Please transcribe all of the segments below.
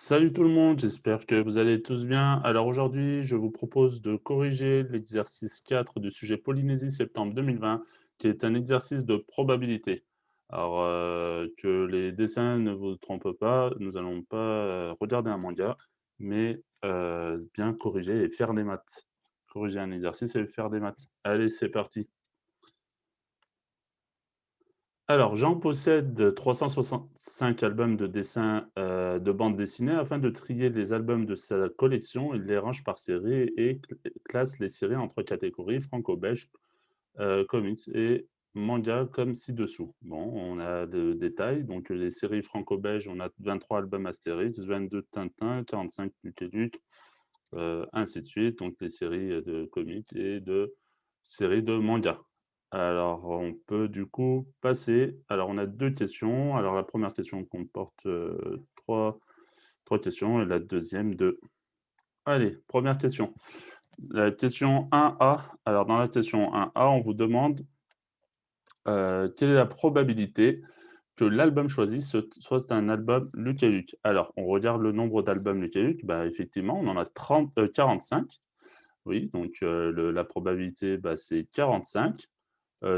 Salut tout le monde, j'espère que vous allez tous bien. Alors aujourd'hui, je vous propose de corriger l'exercice 4 du sujet Polynésie septembre 2020, qui est un exercice de probabilité. Alors que les dessins ne vous trompent pas, nous allons pas regarder un manga, mais bien corriger et faire des maths. Corriger un exercice et faire des maths. Allez, c'est parti. Alors, Jean possède 365 albums de dessins, de bande dessinée. Afin de trier les albums de sa collection, il les range par série et classe les séries entre catégories franco-belge, comics et manga comme ci-dessous. Bon, on a le détail, donc les séries franco-belges, on a 23 albums Astérix, 22 Tintin, 45 Lucky Luke, ainsi de suite. Donc les séries, de comics et de séries de manga. Alors, on peut du coup passer alors on a 2 questions. Alors la première question comporte, 3 questions et la deuxième 2. Allez, première question. La question 1A, alors dans la question 1A, on vous demande, quelle est la probabilité que l'album choisi soit un album Lucky Luke? Alors, on regarde le nombre d'albums Lucky Luke, bah, effectivement, on en a 45. Oui, donc le la probabilité, bah, c'est 45.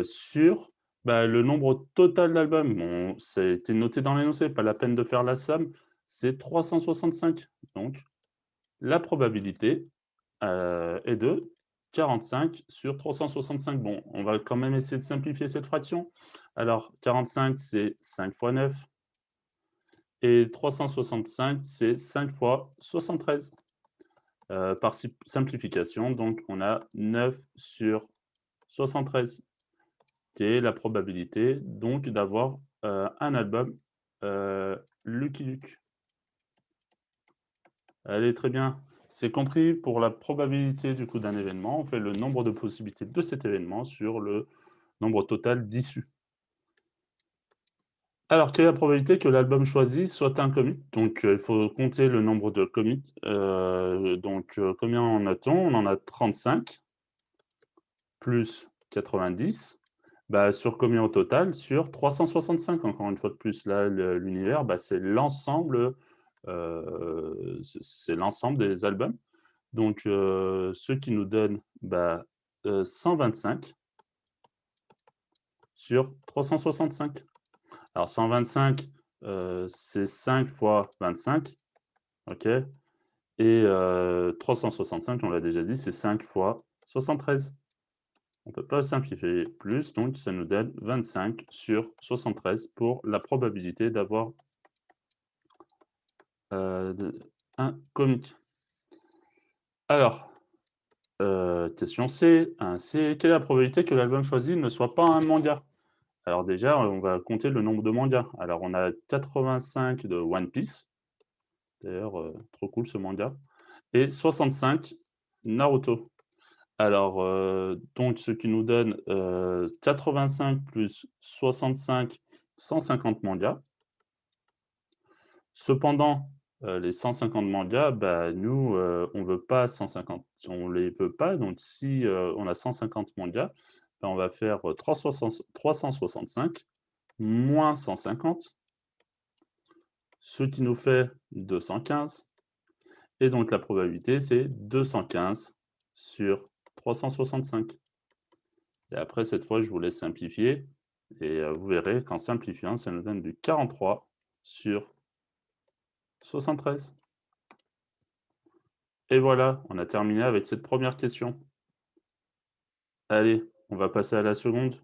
Sur, bah, le nombre total d'albums. Bon, ça a été noté dans l'énoncé, pas la peine de faire la somme, c'est 365. Donc la probabilité, est de 45 sur 365. Bon, on va quand même essayer de simplifier cette fraction. Alors 45, c'est 5 fois 9 et 365, c'est 5 fois 73. Par simplification, donc on a 9 sur 73. Qui est la probabilité donc d'avoir, un album, Lucky Luke. Allez, très bien. C'est compris pour la probabilité du coup d'un événement, on fait le nombre de possibilités de cet événement sur le nombre total d'issues. Alors, quelle est la probabilité que l'album choisi soit un commit? Donc, il faut compter le nombre de commits, combien en a-t-on? On en a 35 plus 90. Bah, sur combien au total? Sur 365 encore une fois de plus. Là, l'univers, bah, c'est l'ensemble, c'est l'ensemble des albums. Donc, ce qui nous donne, bah, 125 sur 365. Alors 125, c'est 5 fois 25, OK? Et 365, on l'a déjà dit, c'est 5 fois 73. On ne peut pas simplifier plus, donc ça nous donne 25 sur 73 pour la probabilité d'avoir, de un comic. Alors, question C, 1C, quelle est la probabilité que l'album choisi ne soit pas un manga? Alors déjà, on va compter le nombre de mangas. Alors on a 85 de One Piece, d'ailleurs, trop cool ce manga, et 65 Naruto. Alors, donc ce qui nous donne, 85 plus 65, 150 mangas. Cependant, les 150 mangas, bah, nous, on veut pas 150, on les veut pas, donc si, on a 150 mangas, bah, on va faire, 365 moins 150, ce qui nous fait 215 et donc la probabilité, c'est 215 sur 365. Et après cette fois, je vous laisse simplifier et vous verrez qu'en simplifiant, ça nous donne du 43 sur 73. Et voilà, on a terminé avec cette première question. Allez, on va passer à la seconde.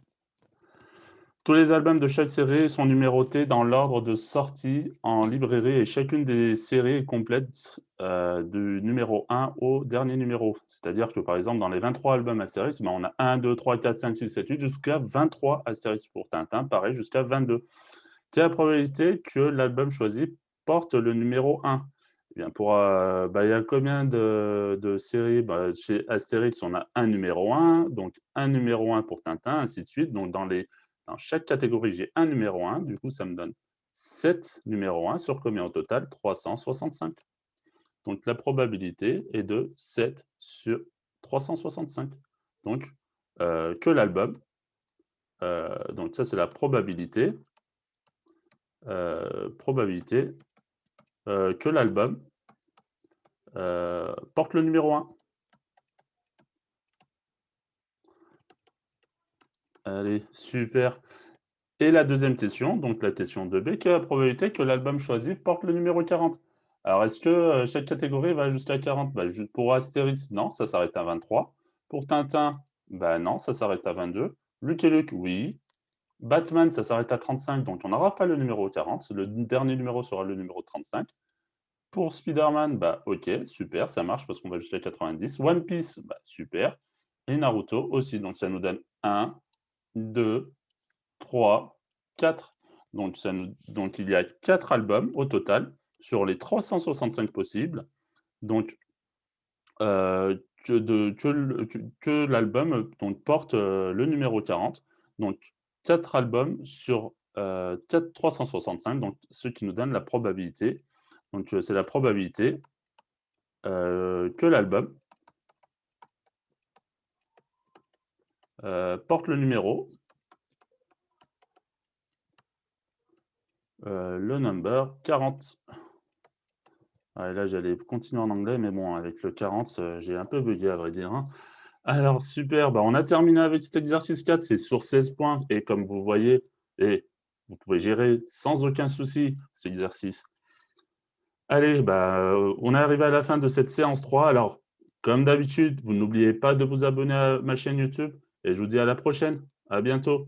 Tous les albums de chaque série sont numérotés dans l'ordre de sortie en librairie et chacune des séries est complète, du numéro 1 au dernier numéro. C'est-à-dire que, par exemple, dans les 23 albums Astérix, ben, on a 1, 2, 3, 4, 5, 6, 7, 8 jusqu'à 23 Astérix. Pour Tintin, pareil, jusqu'à 22. Quelle est la probabilité que l'album choisi porte le numéro 1? Eh bien, bah, il y a combien de séries? Bah, chez Astérix, on a un numéro 1, donc un numéro 1 pour Tintin, ainsi de suite. Donc dans chaque catégorie, j'ai un numéro 1, du coup, ça me donne 7 numéros 1 sur combien au total? 365. Donc la probabilité est de 7 sur 365. Donc, que l'album, donc ça, c'est la probabilité, probabilité que l'album porte le numéro 1. Allez, super. Et la deuxième question, donc la question 2B, quelle est la probabilité que l'album choisi porte le numéro 40? Alors, est-ce que chaque catégorie va jusqu'à 40? Bah, pour Astérix, non, ça s'arrête à 23. Pour Tintin, bah non, ça s'arrête à 22. Lucky Luke, oui. Batman, ça s'arrête à 35, donc on n'aura pas le numéro 40. Le dernier numéro sera le numéro 35. Pour Spider-Man, bah ok, super, ça marche parce qu'on va jusqu'à 90. One Piece, bah super. Et Naruto aussi, donc ça nous donne 1, 2, 3, 4. Donc il y a 4 albums au total sur les 365 possibles. Donc que l'album donc porte le numéro 40. Donc 4 albums sur 365, donc ce qui nous donne la probabilité. Donc c'est la probabilité que l'album porte le numéro, le number 40. Ouais, là, j'allais continuer en anglais, mais bon, avec le 40, j'ai un peu buggé, à vrai dire, hein. Alors super, bah, on a terminé avec cet exercice 4, c'est sur 16 points et comme vous voyez et vous pouvez gérer sans aucun souci cet exercice. Allez, bah, on est arrivé à la fin de cette séance 3. Alors, comme d'habitude, vous n'oubliez pas de vous abonner à ma chaîne YouTube et je vous dis à la prochaine. À bientôt.